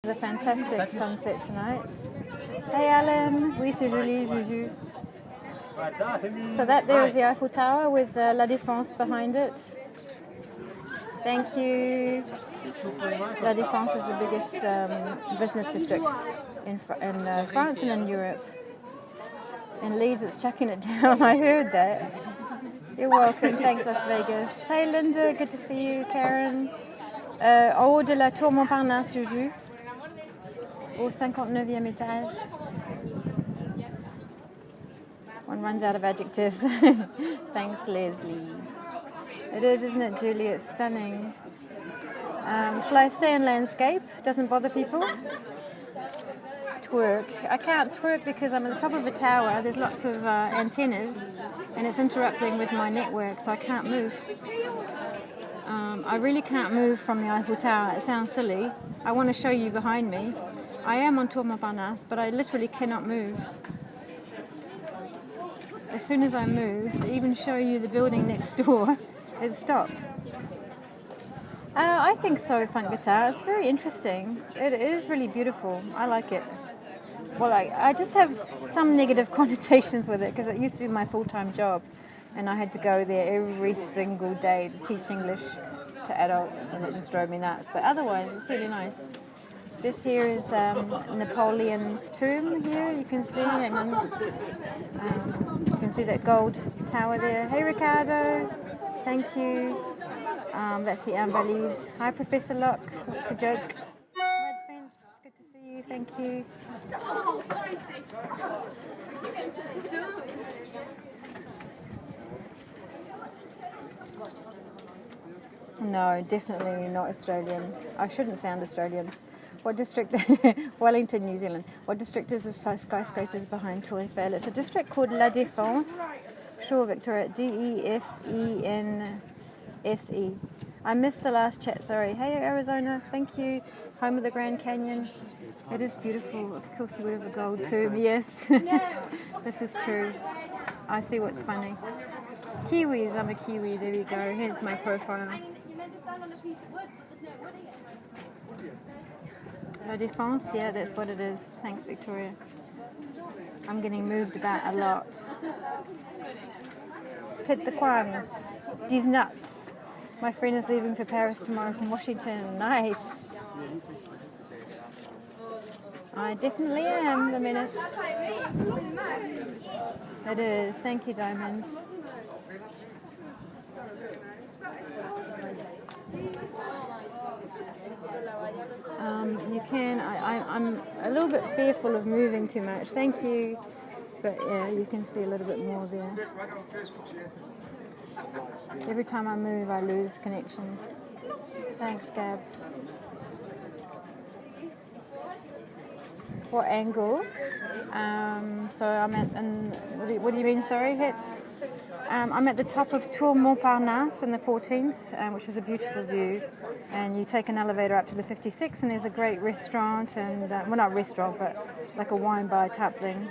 It's a fantastic sunset tonight. Hey Alan, oui c'est joli, Juju. So that there is the Eiffel Tower with La Défense behind it. Thank you. La Défense is the biggest business district in France and in Europe. In Leeds it's chucking it down, I heard that. You're welcome, thanks Las Vegas. Hey Linda, good to see you. Karen. En haut de la tour Montparnasse, Juju. Au 59e étage. One runs out of adjectives. Thanks, Leslie. It is, isn't it, Julie? It's stunning. Shall I stay in landscape? Doesn't bother people? Twerk. I can't twerk because I'm at the top of a tower. There's lots of antennas and it's interrupting with my network, so I can't move. I really can't move from the Eiffel Tower. It sounds silly. I want to show you behind me. I am on Tour Montparnasse, but I literally cannot move. As soon as I move, to even show you the building next door, it stops. I think so, funk guitar. It's very interesting. It is really beautiful. I like it. Well, I just have some negative connotations with it because it used to be my full-time job and I had to go there every single day to teach English to adults and it just drove me nuts. But otherwise, it's really nice. This here is Napoleon's tomb here. You can see, hang on. You can see that gold tower there. Hey, Ricardo. Thank you. That's the Invalides. Hi, Professor Locke. What's the joke? Red Fence. Good to see you. Thank you. No, definitely not Australian. I shouldn't sound Australian. What district? Wellington, New Zealand. What district is the skyscrapers behind Tour Eiffel? It's a district called La Défense. Sure, Victoria. Defense. I missed the last chat, sorry. Hey, Arizona. Thank you. Home of the Grand Canyon. It is beautiful. Of course you would have a gold tomb. Yes. This is true. I see what's funny. Kiwis. I'm a Kiwi. There we go. Here's my profile. La Défense, yeah, that's what it is. Thanks, Victoria. I'm getting moved about a lot. Pit the Kwan. These nuts. My friend is leaving for Paris tomorrow from Washington. Nice. I definitely am, the minute. It is. Thank you, Diamond. You can. I'm a little bit fearful of moving too much. Thank you. But yeah, you can see a little bit more there. Every time I move, I lose connection. Thanks, Gab. What angle? So I'm at, what do you mean, sorry, hit? I'm at the top of Tour Montparnasse in the 14th, which is a beautiful view. And you take an elevator up to the 56th, and there's a great restaurant, and well, not restaurant, but like a wine bar type thing.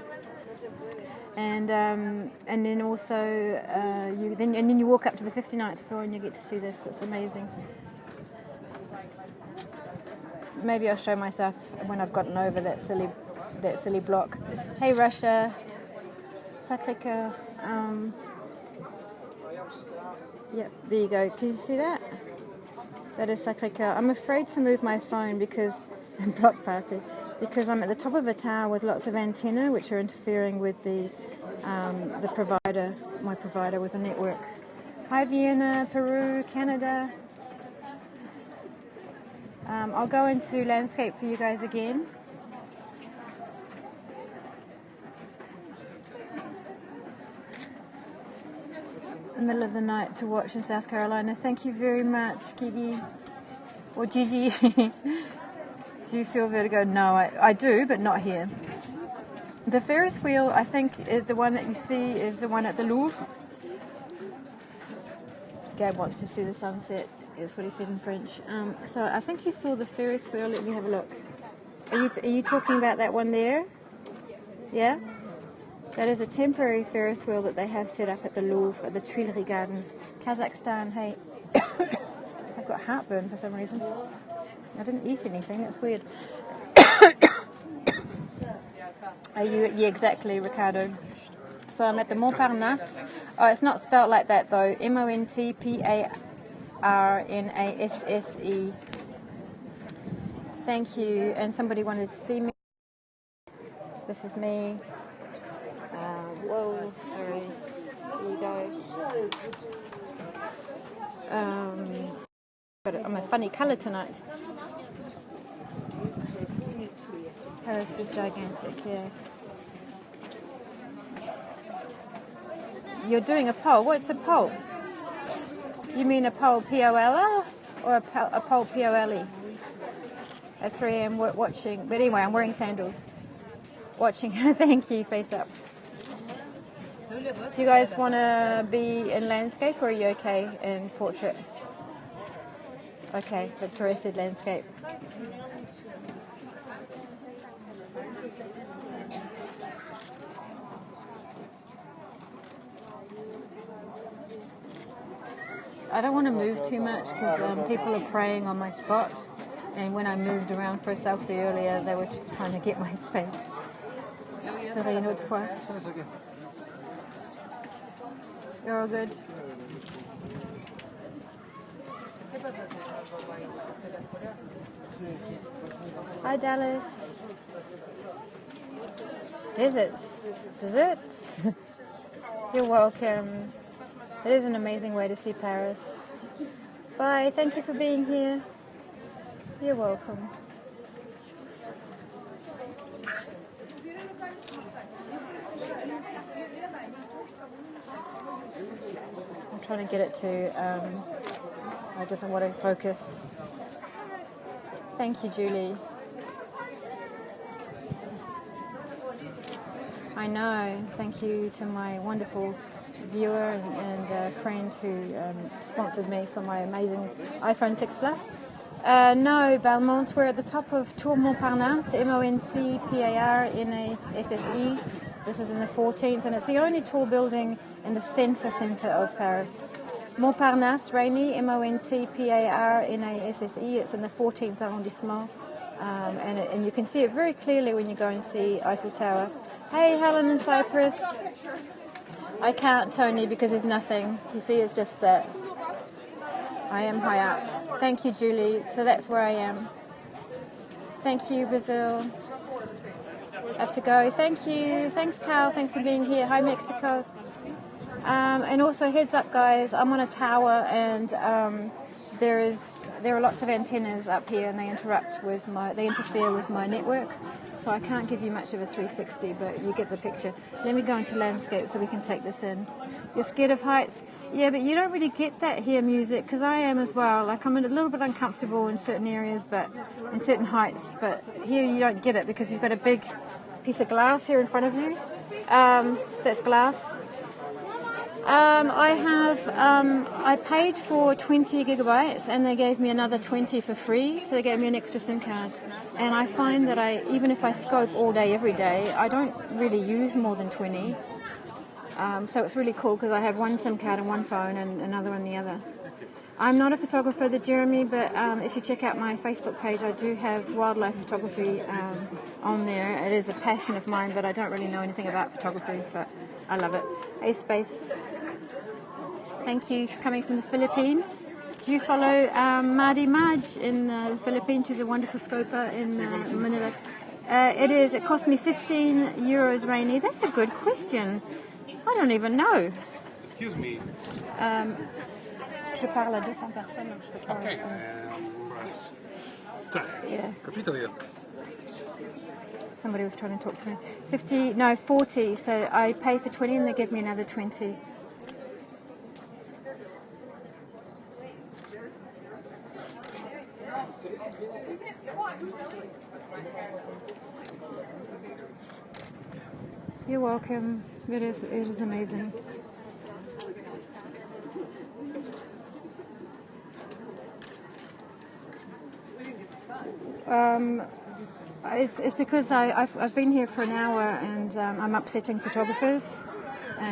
And then also then you walk up to the 59th floor, and you get to see this. It's amazing. Maybe I'll show myself when I've gotten over that silly block. Hey, Russia, Sacré-Cœur. Yep, there you go. Can you see that? That is Sacré-Cœur. I'm afraid to move my phone because block party because I'm at the top of a tower with lots of antenna which are interfering with the provider, my provider with a network. Hi, Vienna, Peru, Canada. I'll go into landscape for you guys again. The middle of the night to watch in South Carolina. Thank you very much, Gigi. Or Gigi. Do you feel vertigo? No, I do, but not here. The Ferris wheel, I think, is the one that you see, is the one at the Louvre. Gab wants to see the sunset. That's what he said in French. So I think you saw the Ferris wheel. Let me have a look. Are you talking about that one there? Yeah? That is a temporary Ferris wheel that they have set up at the Louvre, at the Tuileries Gardens. Kazakhstan, hey. I've got heartburn for some reason. I didn't eat anything, that's weird. Yeah, exactly, Ricardo. So I'm at the Montparnasse. Oh, it's not spelled like that though. Montparnasse. Thank you. And somebody wanted to see me. This is me. Whoa, sorry. Here you go. But I'm a funny colour tonight. Paris is gigantic, yeah. You're doing a poll. What's a poll? You mean a poll P-O-L-L or a poll P-O-L-E? At 3 a.m. watching. But anyway, I'm wearing sandals. Watching. Thank you, face up. Do you guys want to be in landscape or are you okay in portrait? Okay, Victoria said landscape. I don't want to move too much because people are praying on my spot. And when I moved around for a selfie earlier, they were just trying to get my space. Une autre fois. You're all good. Hi, Dallas. Desserts. You're welcome. It is an amazing way to see Paris. Bye. Thank you for being here. You're welcome. I'm trying to get it to, I doesn't want to focus. Thank you, Julie. I know. Thank you to my wonderful viewer and friend who sponsored me for my amazing iPhone 6 Plus. No, Belmont, we're at the top of Tour Montparnasse, Montparnasse. This is in the 14th, and it's the only tall building in the centre of Paris. Montparnasse, Rainy, Montparnasse. It's in the 14th arrondissement, and you can see it very clearly when you go and see Eiffel Tower. Hey, Helen and Cyprus. I can't, Tony, because there's nothing. You see, it's just that I am high up. Thank you, Julie. So that's where I am. Thank you, Brazil. I have to go. Thank you. Thanks, Cal. Thanks for being here. Hi, Mexico. And also, heads up, guys. I'm on a tower, and there are lots of antennas up here, and they interfere with my network. So I can't give you much of a 360, but you get the picture. Let me go into landscape so we can take this in. You're scared of heights? Yeah, but you don't really get that here, music, because I am as well. Like, I'm a little bit uncomfortable in certain areas, but in certain heights. But here you don't get it because you've got a big piece of glass here in front of you. That's glass. I paid for 20 gigabytes and they gave me another 20 for free, so they gave me an extra SIM card. And I find that even if I scope all day, every day, I don't really use more than 20. So it's really cool because I have one SIM card on one phone and another on the other. I'm not a photographer, Jeremy, but if you check out my Facebook page, I do have wildlife photography on there. It is a passion of mine, but I don't really know anything about photography, but I love it. Hey, Space. Thank you for coming from the Philippines. Do you follow Madi Maj in the Philippines? She's a wonderful scoper in Manila. It cost me 15 euros, Rainy. That's a good question. I don't even know. Excuse me. Je parle à 200 personnes, donc je peux pas. Okay. Yeah. Capito io. Somebody was trying to talk to me. 40. So I pay for 20 and they give me another 20. You're welcome. It is amazing. It's because I've been here for an hour and I'm upsetting photographers,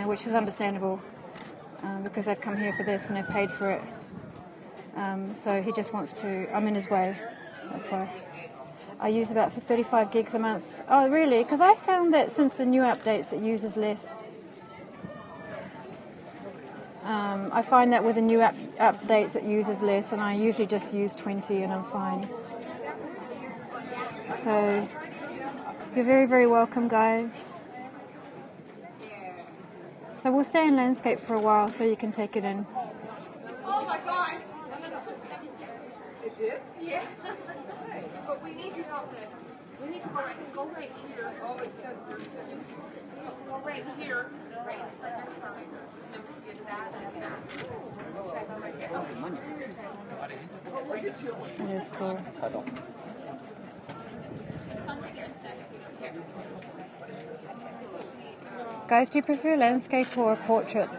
which is understandable because they've come here for this and they've paid for it. So he just wants to. I'm in his way. That's why. I use about 35 gigs a month. Oh, really? Because I found that since the new updates it uses less. I find that with the new updates it uses less, and I usually just use 20 and I'm fine. So, you're very, very welcome, guys. So we'll stay in landscape for a while so you can take it in. Oh my God! It did? Yeah. But we need to go. We need to go right here. Oh, it said go right here, right for this side, and then we'll get that and that. It is cool. Guys, do you prefer landscape or a portrait?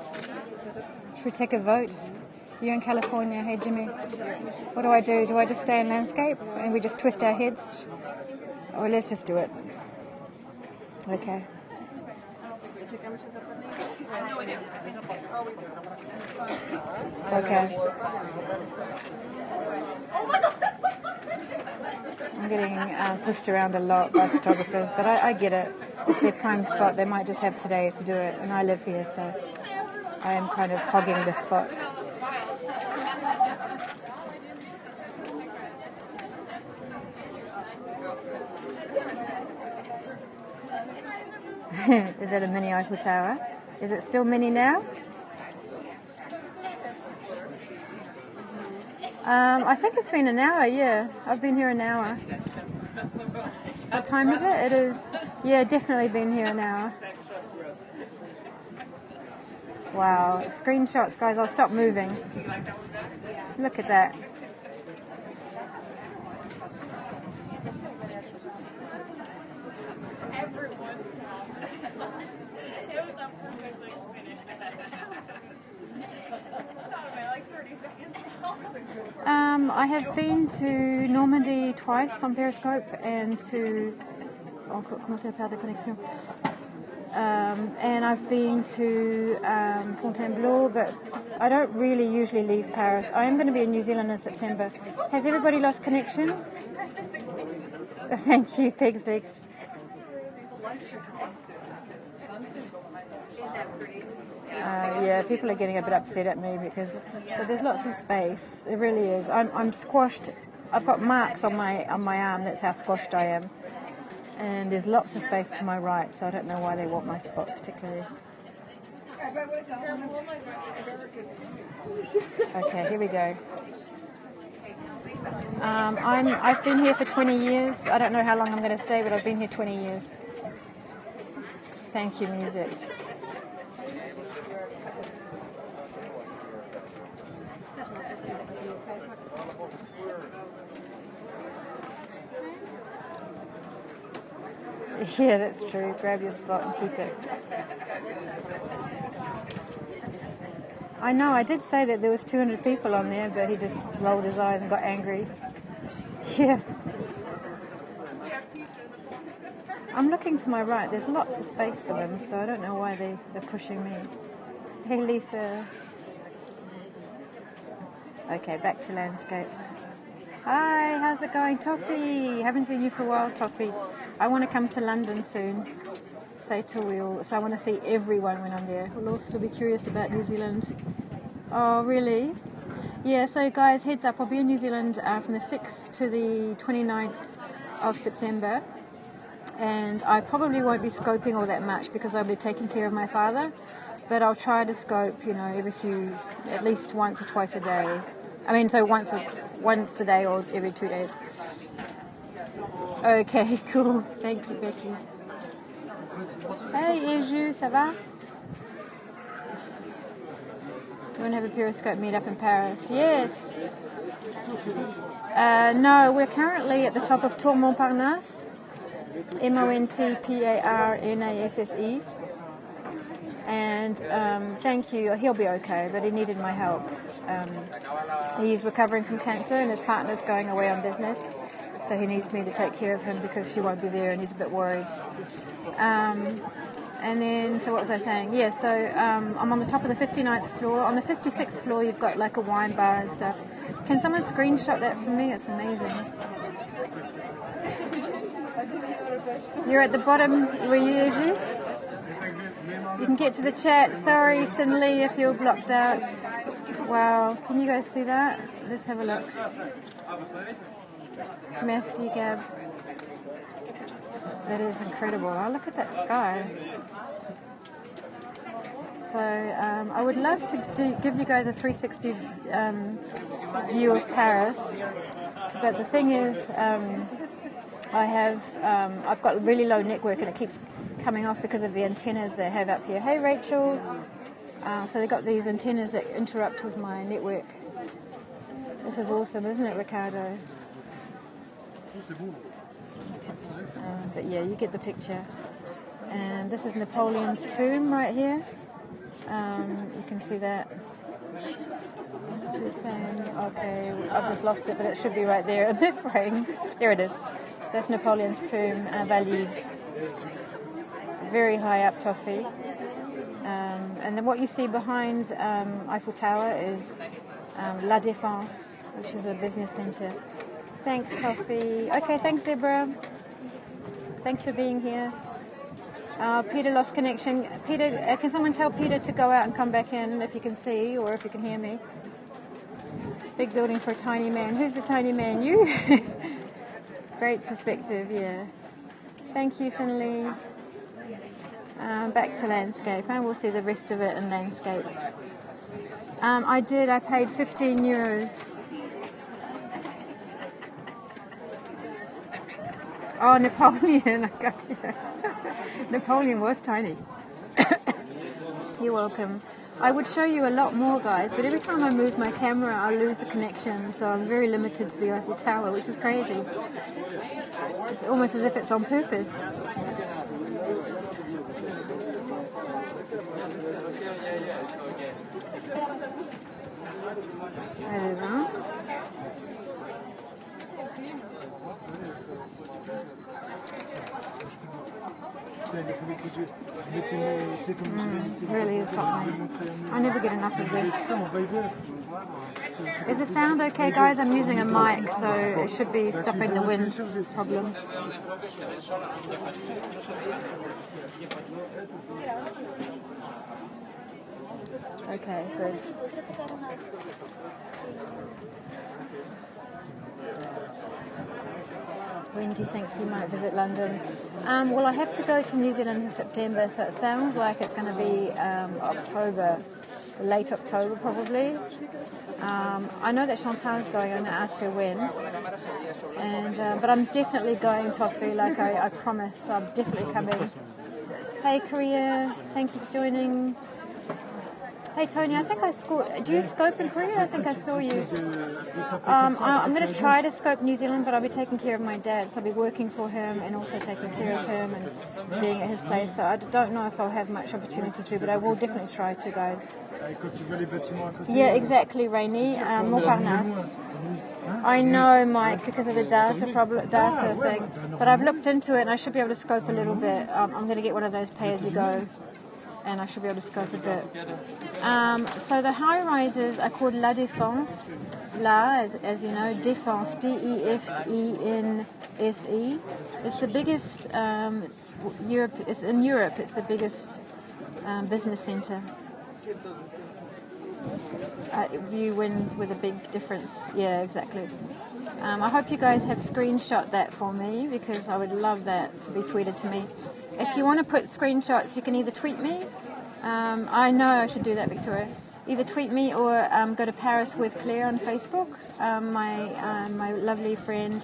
Should we take a vote? You're in California. Hey, Jimmy. What do I do? Do I just stay in landscape and we just twist our heads? Or let's just do it. Okay. Okay. I'm getting pushed around a lot by photographers, but I get it. It's their prime spot. They might just have today to do it, and I live here, so I am kind of hogging the spot. Is that a mini Eiffel Tower? Is it still mini now? I think it's been an hour, yeah. I've been here an hour. What time is it? It is, yeah, definitely been here an hour. Wow, screenshots, guys, I'll stop moving. Look at that. I have been to Normandy twice on Periscope and to and I've been to Fontainebleau, but I don't really usually leave Paris. I am going to be in New Zealand in September. Has everybody lost connection? Thank you, Pig's Legs. Yeah, people are getting a bit upset at me but there's lots of space. It really is. I'm squashed. I've got marks on my arm. That's how squashed I am. And there's lots of space to my right, so I don't know why they want my spot particularly. Okay, here we go. I've been here for 20 years. I don't know how long I'm going to stay, but I've been here 20 years. Thank you, music. Yeah, that's true. Grab your spot and keep it. I know, I did say that there was 200 people on there, but he just rolled his eyes and got angry. Yeah. I'm looking to my right. There's lots of space for them, so I don't know why they're pushing me. Hey, Lisa. Okay, back to landscape. Hi, how's it going, Toffee? Haven't seen you for a while, Toffee. I want to come to London soon. So I want to see everyone when I'm there. We'll all still be curious about New Zealand. Oh, really? Yeah, so guys, heads up, I'll be in New Zealand from the 6th to the 29th of September. And I probably won't be scoping all that much because I'll be taking care of my father. But I'll try to scope, at least once or twice a day. I mean, so once a day or every 2 days. Okay, cool. Thank you, Becky. Hey, Eju, ça va? You want to have a Periscope meetup in Paris? Yes. No, we're currently at the top of Tour Montparnasse. Montparnasse. And thank you. He'll be okay, but he needed my help. He's recovering from cancer and his partner's going away on business. So he needs me to take care of him because she won't be there and he's a bit worried. And then, so what was I saying? Yeah, so I'm on the top of the 59th floor. On the 56th floor, you've got like a wine bar and stuff. Can someone screenshot that for me? It's amazing. You're at the bottom where you usually. You can get to the chat. Sorry, Sin Lee, if you're blocked out. Wow, can you guys see that? Let's have a look. Merci, Gab. That is incredible. Oh, look at that sky. So I would love to give you guys a 360 view of Paris, but the thing is, I've got really low network and it keeps coming off because of the antennas they have up here. Hey, Rachel. So they've got these antennas that interrupt with my network. This is awesome, isn't it, Ricardo? But yeah, you get the picture. And this is Napoleon's tomb right here. You can see that. It's saying, okay, I've just lost it, but it should be right there in the frame. There it is. That's Napoleon's tomb, Valise. Very high up, Toffee. And then what you see behind Eiffel Tower is La Défense, which is a business centre. Thanks, Toffee. Okay, thanks, Zebra. Thanks for being here. Peter lost connection. Peter, can someone tell Peter to go out and come back in if you can see or if you can hear me? Big building for a tiny man. Who's the tiny man? You? Great perspective, yeah. Thank you, Finley. Back to landscape, and we'll see the rest of it in landscape. I paid 15 euros. Oh, Napoleon, I got you. Napoleon was tiny. You're welcome. I would show you a lot more, guys, but every time I move my camera, I lose the connection, so I'm very limited to the Eiffel Tower, which is crazy. It's almost as if it's on purpose. That is, huh? Really is something. I never get enough of this. Is the sound okay, guys? I'm using a mic, so it should be stopping the wind problem. Okay, good. When do you think you might visit London? Well, I have to go to New Zealand in September, so it sounds like it's going to be October, late October probably. I know that Chantal's going. I'm going to ask her when. But I'm definitely going, Toffee, like I promised. So I'm definitely coming. Hey, Korea. Thank you for joining. Hey Tony, I think I scored. Do you scope in Korea? I think I saw you. I'm going to try to scope New Zealand, but I'll be taking care of my dad, so I'll be working for him and also taking care of him and being at his place. So I don't know if I'll have much opportunity to, but I will definitely try to, guys. Yeah, exactly, Rainy. Montparnasse. I know, Mike, because of the data thing, but I've looked into it and I should be able to scope a little bit. I'm going to get one of those pay-as-you-go. And I should be able to scope a bit. So the high-rises are called La Défense. La, as you know, Défense, D-E-F-E-N-S-E. It's the biggest, it's in Europe, it's the biggest business centre. View wins with a big difference. Yeah, exactly. I hope you guys have screenshot that for me because I would love that to be tweeted to me. If you want to put screenshots, you can either tweet me. I know I should do that, Victoria. Either tweet me or go to Paris with Claire on Facebook. My lovely friend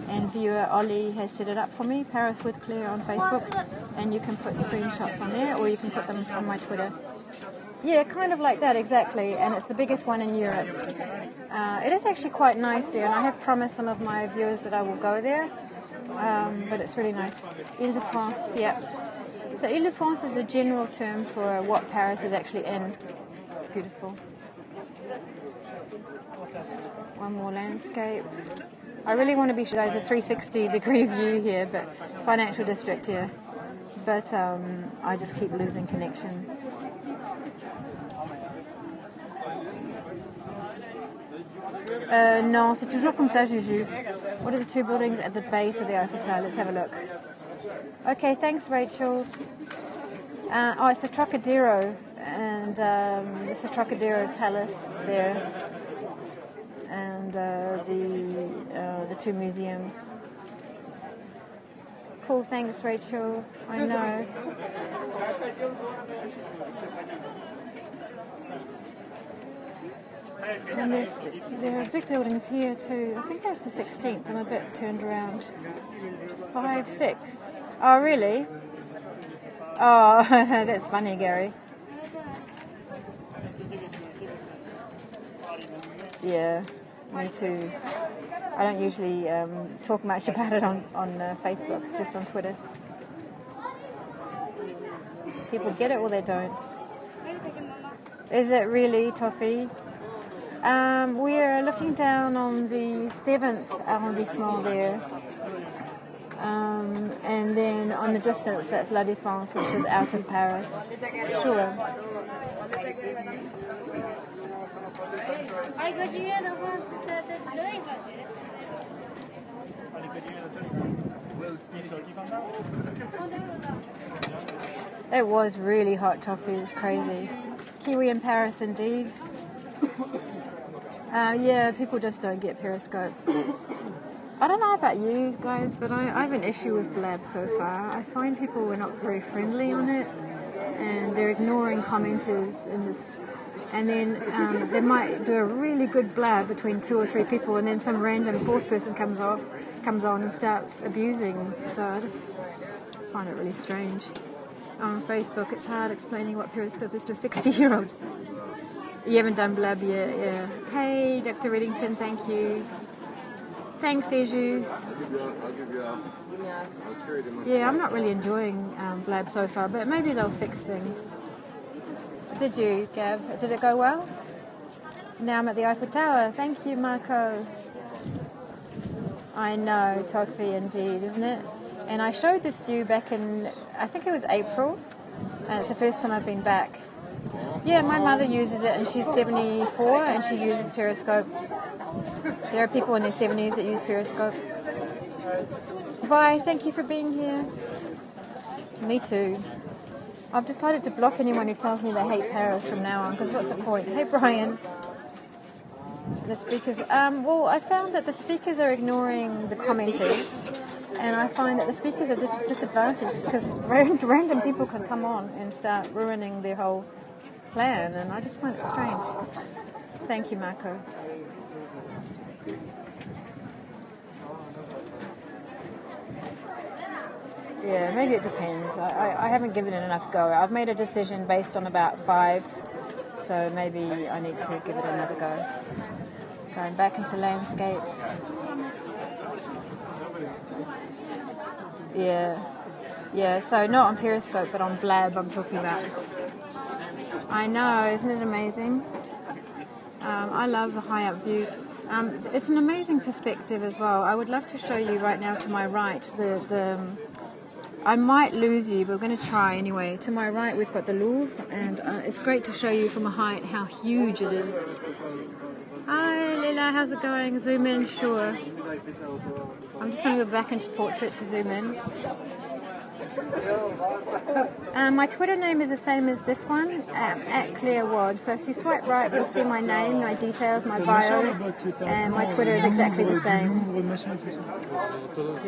and viewer Ollie has set it up for me, Paris with Claire on Facebook. And you can put screenshots on there or you can put them on my Twitter. Yeah, kind of like that, exactly. And it's the biggest one in Europe. It is actually quite nice there, and I have promised some of my viewers that I will go there. But it's really nice. Ile-de-France, yeah. So Ile-de-France is the general term for what Paris is actually in. Beautiful. One more landscape. I really want to be showing you guys a 360-degree view here, but financial district here. But I just keep losing connection. Non, c'est toujours comme ça, Juju. What are the two buildings at the base of the Eiffel Tower? Let's have a look. Okay, thanks, Rachel. Oh, it's the Trocadero, and it's the Trocadero Palace there, and the two museums. Cool, thanks, Rachel. I know. And there are big buildings here too. I think that's the 16th. I'm a bit turned around. 5, 6. Oh, really? Oh, that's funny, Gary. Yeah, me too. I don't usually talk much about it on Facebook, just on Twitter. People get it or they don't. Is it really, Toffee? We're looking down on the 7th arrondissement there. And then on the distance, that's La Défense, which is out of Paris. Sure. It was really hot, Toffee. It's crazy. Kiwi in Paris, indeed. Yeah, people just don't get Periscope. I don't know about you guys, but I have an issue with Blab so far. I find people are not very friendly on it, and they're ignoring commenters in this. And then they might do a really good blab between 2 or 3 people, and then some random 4th person comes on and starts abusing. So I just find it really strange. On Facebook, it's hard explaining what Periscope is to a 60-year-old. You haven't done blab yet, yeah. Hey, Dr. Reddington, thank you. Thanks, Eju. I'll give you I'll trade him. Yeah, I'm not really enjoying Blab so far, but maybe they'll fix things. Did you, Gab? Did it go well? Now I'm at the Eiffel Tower. Thank you, Marco. I know, Toffee, indeed, isn't it? And I showed this view back in, I think it was April, and it's the first time I've been back. Yeah, my mother uses it, and she's 74, and she uses Periscope. There are people in their 70s that use Periscope. Bye, thank you for being here. Me too. I've decided to block anyone who tells me they hate Paris from now on, because what's the point? Hey, Brian. The speakers. Well, I found that the speakers are ignoring the commenters, and I find that the speakers are disadvantaged because random people can come on and start ruining their whole plan, and I just find it strange. Thank you, Marco. Yeah, maybe it depends. I haven't given it enough go. I've made a decision based on about 5, so maybe I need to give it another go. Going back into landscape. Yeah, so not on Periscope, but on Blab I'm talking about. I know, isn't it amazing? I love the high up view. It's an amazing perspective as well. I would love to show you right now to my right I might lose you, but we're going to try anyway. To my right, we've got the Louvre, and it's great to show you from a height how huge it is. Hi, Lila, how's it going? Zoom in, sure. I'm just going to go back into portrait to zoom in. My Twitter name is the same as this one, at Claire Wad. So if you swipe right, you'll see my name, my details, my bio, and my Twitter is exactly the same.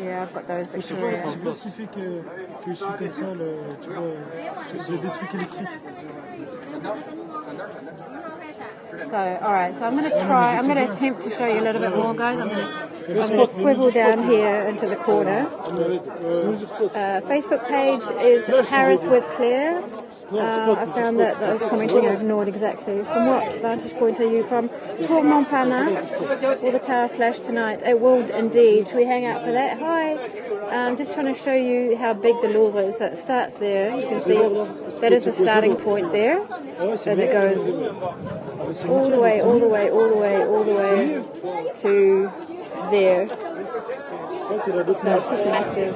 Yeah, I've got those, Victoria. So, alright, so I'm going to attempt to show you a little bit more, guys. I'm going to swivel down here into the corner. Facebook page is Paris with Claire. I found that those commenting are ignored exactly. From what vantage point are you from? Tour Montparnasse. Will the tower flash tonight? It will indeed. Should we hang out for that? Hi. I'm just trying to show you how big the Louvre is. So it starts there. You can see that is the starting point there. And it goes all the way to there. So it's just massive.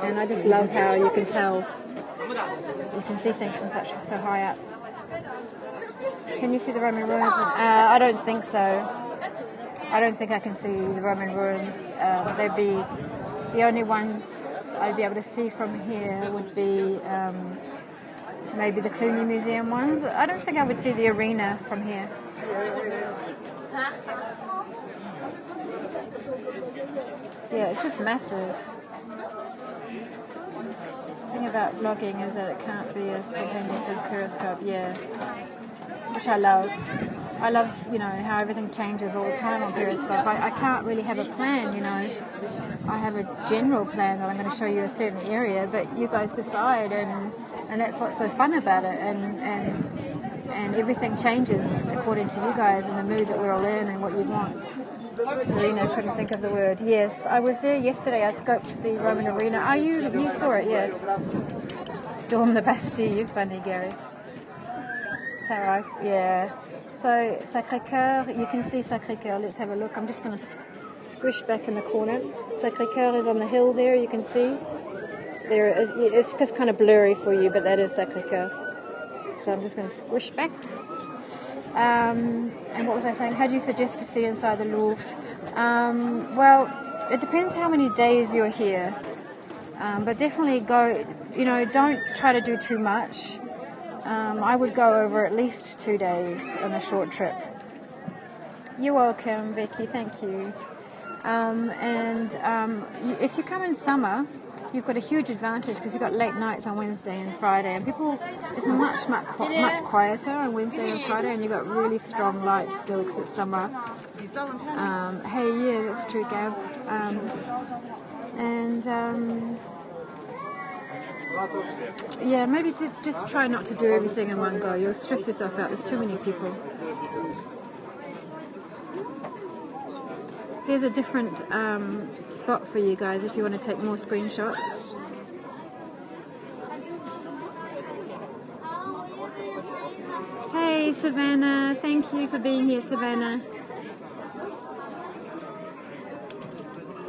And I just love how you can tell. You can see things from so high up. Can you see the Roman ruins? I don't think so. I don't think I can see the Roman ruins. They'd be the only ones I'd be able to see from here would be maybe the Cluny Museum ones. I don't think I would see the arena from here. Yeah, it's just massive. The thing about vlogging is that it can't be as spontaneous as Periscope, yeah. Which I love. I love, you know, how everything changes all the time on Periscope. I can't really have a plan, you know. I have a general plan that I'm going to show you a certain area, but you guys decide, and that's what's so fun about it. And everything changes according to you guys and the mood that we're all in and what you want. Selena couldn't think of the word. Yes, I was there yesterday. I scoped the Roman arena. Oh, you saw it, yeah. Storm the Bastille. You're funny, Gary. Tower, yeah. So Sacré-Cœur, you can see Sacré-Cœur. Let's have a look. I'm just going to squish back in the corner. Sacré-Cœur is on the hill there. You can see. There is. It's just kind of blurry for you, but that is Sacré-Cœur. So I'm just going to squish back. And what was I saying? How do you suggest to see inside the Louvre? Well, it depends how many days you're here. But definitely go, you know, don't try to do too much. I would go over at least 2 days on a short trip. You're welcome, Becky, thank you. If you come in summer, you've got a huge advantage because you've got late nights on Wednesday and Friday, and it's much quieter on Wednesday and Friday, and you've got really strong lights still because it's summer. Hey, yeah, that's true, Gab. Yeah, maybe just try not to do everything in one go. You'll stress yourself out. There's too many people. Here's a different spot for you guys if you want to take more screenshots. Hey, Savannah. Thank you for being here, Savannah.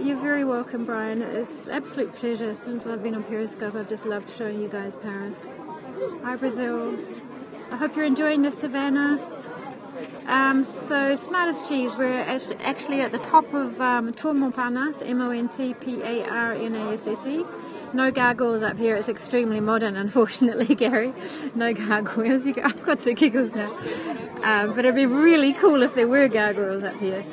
You're very welcome, Brian. It's an absolute pleasure. Since I've been on Periscope, I've just loved showing you guys Paris. Hi, Brazil. I hope you're enjoying this, Savannah. So, Smart as Cheese, we're actually at the top of Tour Montparnasse, Montparnasse. No gargoyles up here. It's extremely modern, unfortunately, Gary. No gargoyles. I've got the giggles now. But it'd be really cool if there were gargoyles up here.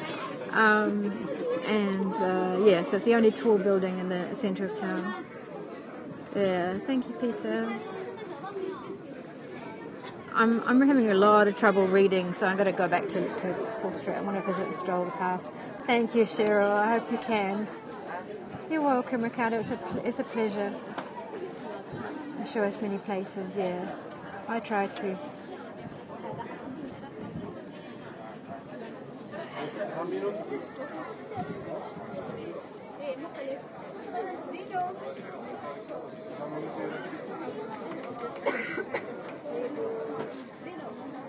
Yeah, so it's the only tall building in the centre of town. Yeah, thank you, Peter. I'm having a lot of trouble reading, so I'm going to go back to Portrait. I want to visit the Stroll of the Past. Thank you, Cheryl. I hope you can. You're welcome, Ricardo. It's a pleasure. I show us many places, yeah. I try to.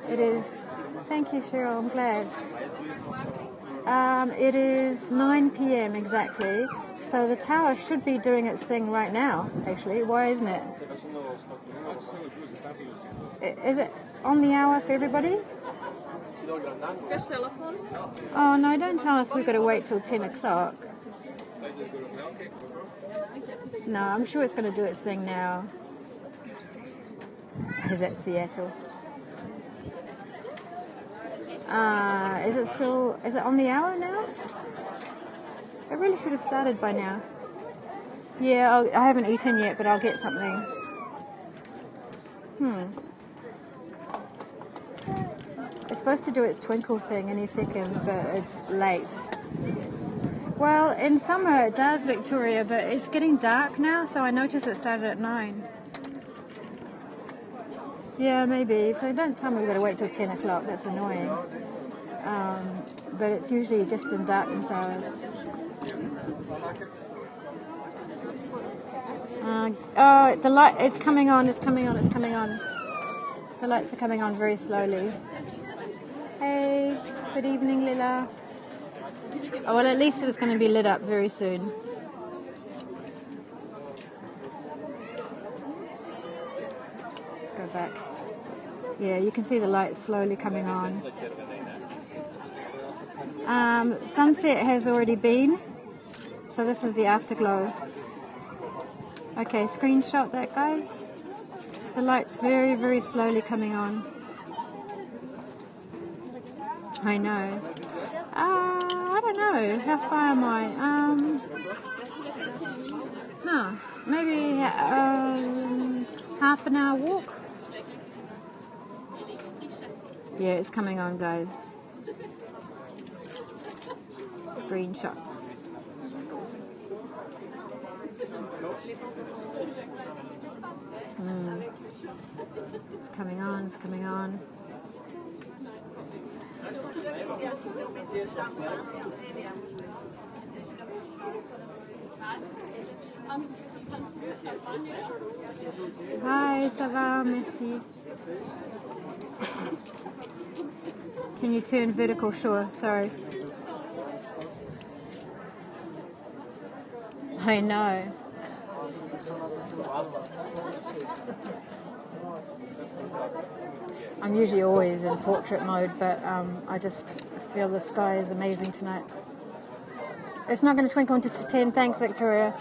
It is. Thank you, Cheryl. I'm glad. It is 9 p.m. exactly. So the tower should be doing its thing right now, actually. Why isn't it? Is it on the hour for everybody? Oh, no, don't tell us we've got to wait till 10 o'clock. No, I'm sure it's going to do its thing now. Is that Seattle? Is it on the hour now? It really should have started by now. Yeah, I haven't eaten yet, but I'll get something. It's supposed to do its twinkle thing any second, but it's late. Well, in summer it does, Victoria, but it's getting dark now, so I noticed it started at 9. Yeah, maybe. So don't tell me we've got to wait till 10 o'clock. That's annoying. But it's usually just in darkness hours. Oh, the light, it's coming on. The lights are coming on very slowly. Hey, good evening, Lila. Oh, well, at least it's going to be lit up very soon. Let's go back. Yeah, you can see the lights slowly coming on. Sunset has already been, so this is the afterglow. Okay, screenshot that, guys. The light's very, very slowly coming on. I know. I don't know. How far am I? Maybe half an hour walk. Yeah, it's coming on, guys. Screenshots. It's coming on, it's coming on. Hi, ça va, merci. Can you turn vertical? Sure, sorry. I know. I'm usually always in portrait mode, but I just feel the sky is amazing tonight. It's not going to twinkle into 10. Thanks, Victoria.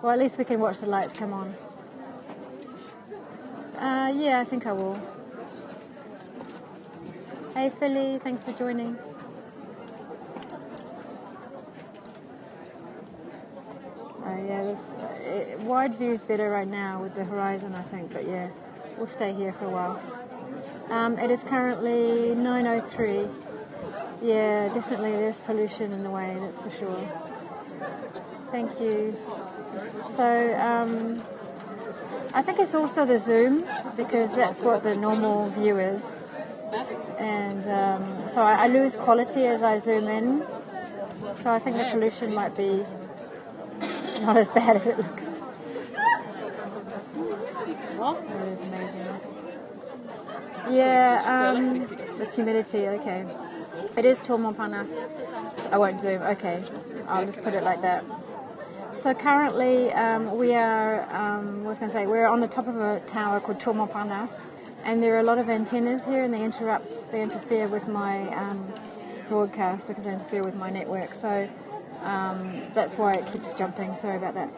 Well, at least we can watch the lights come on. Yeah, I think I will. Hey, Philly, thanks for joining. Yeah, wide view is better right now with the horizon, I think, but yeah, we'll stay here for a while. It is currently 9:03. Yeah, definitely there's pollution in the way, that's for sure. Thank you. So, I think it's also the zoom, because that's what the normal view is. And so I lose quality as I zoom in. So I think the pollution might be not as bad as it looks. That is amazing. Yeah, it's humidity, okay. It is Tour Montparnasse. I won't zoom, okay. I'll just put it like that. So currently we are, we're on the top of a tower called Tour Montparnasse, and there are a lot of antennas here, and they interfere with my broadcast because they interfere with my network. So that's why it keeps jumping. Sorry about that.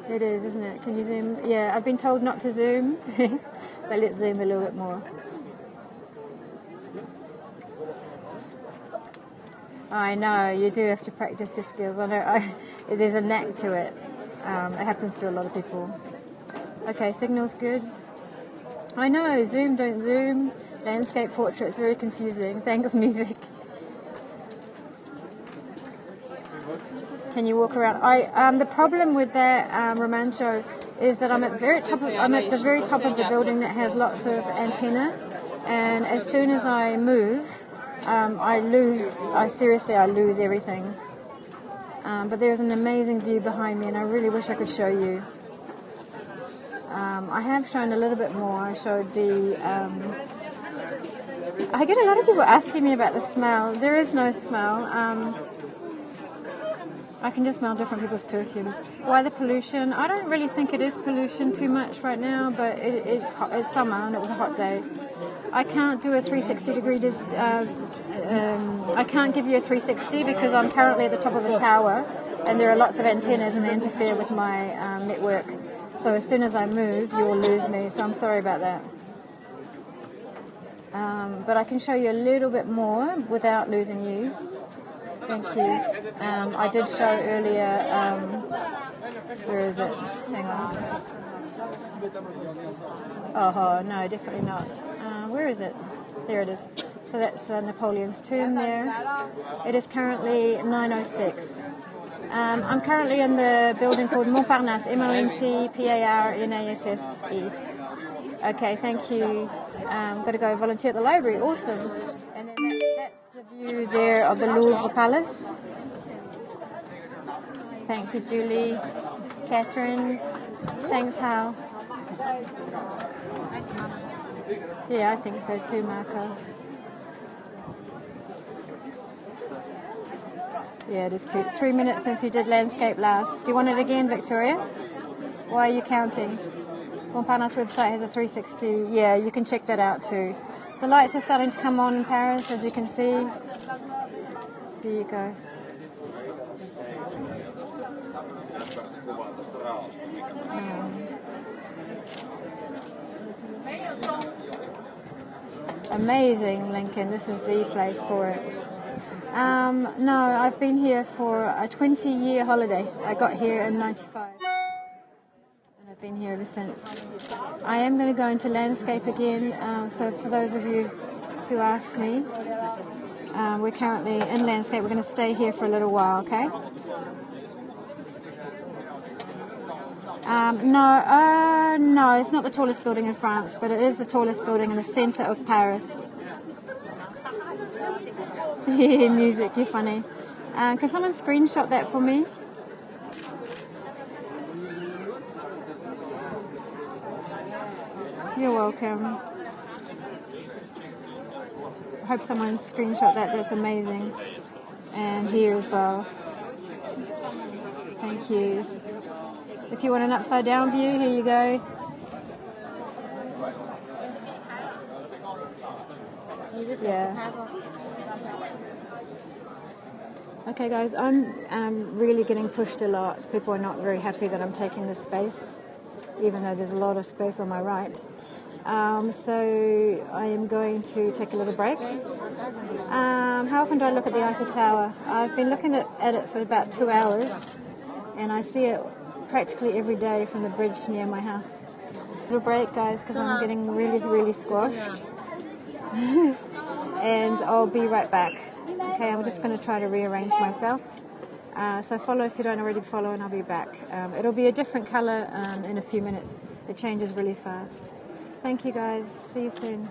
It is, isn't it? Can you zoom? Yeah, I've been told not to zoom, but let's zoom a little bit more. I know, you do have to practice your skills. I know, there's a knack to it. It happens to a lot of people. Okay, signal's good. I know, zoom, don't zoom. Landscape portrait's very confusing. Thanks, music. Can you walk around? The problem with that Romancho is that I'm at the very top of the building that has lots of antenna, and as soon as I move, I lose everything. But there's an amazing view behind me, and I really wish I could show you. I have shown a little bit more. I showed the. I get a lot of people asking me about the smell. There is no smell. I can just smell different people's perfumes. Why the pollution? I don't really think it is pollution too much right now, but it's summer and it was a hot day. I can't do a 360 degree. I can't give you a 360 because I'm currently at the top of a tower, and there are lots of antennas and they interfere with my network. So as soon as I move, you will lose me. So I'm sorry about that. But I can show you a little bit more without losing you. Thank you. I did show earlier, where is it? Hang on. Oh, no, definitely not. Where is it? There it is. So that's Napoleon's tomb there. It is currently 9:06. I'm currently in the building called Montparnasse, MONTPARNASSE. Okay, thank you. Got to go volunteer at the library. Awesome. And then that's the view there of the Louvre Palace. Thank you, Julie. Catherine. Thanks, Hal. Yeah, I think so too, Marco. Yeah, it is cute. 3 minutes since you did landscape last. Do you want it again, Victoria? Why are you counting? Montparnasse website has a 360. Yeah, you can check that out too. The lights are starting to come on in Paris, as you can see. There you go. Amazing, Lincoln. This is the place for it. No, I've been here for a 20-year holiday. I got here in '95. And I've been here ever since. I am going to go into landscape again. So for those of you who asked me, we're currently in landscape. We're going to stay here for a little while, okay? No, it's not the tallest building in France, but it is the tallest building in the center of Paris. Music, you're funny. Can someone screenshot that for me? You're welcome. I hope someone screenshot that. That's amazing. And here as well. Thank you. If you want an upside down view, here you go. Yeah. Okay guys, I'm really getting pushed a lot. People are not very happy that I'm taking this space, even though there's a lot of space on my right. So I am going to take a little break. How often do I look at the Eiffel Tower? I've been looking at it for about 2 hours, and I see it practically every day from the bridge near my house. Little break, guys, because I'm getting really, really squashed. And I'll be right back. Okay, I'm just going to try to rearrange myself. So follow if you don't already follow, and I'll be back. It'll be a different color in a few minutes. It changes really fast. Thank you, guys. See you soon.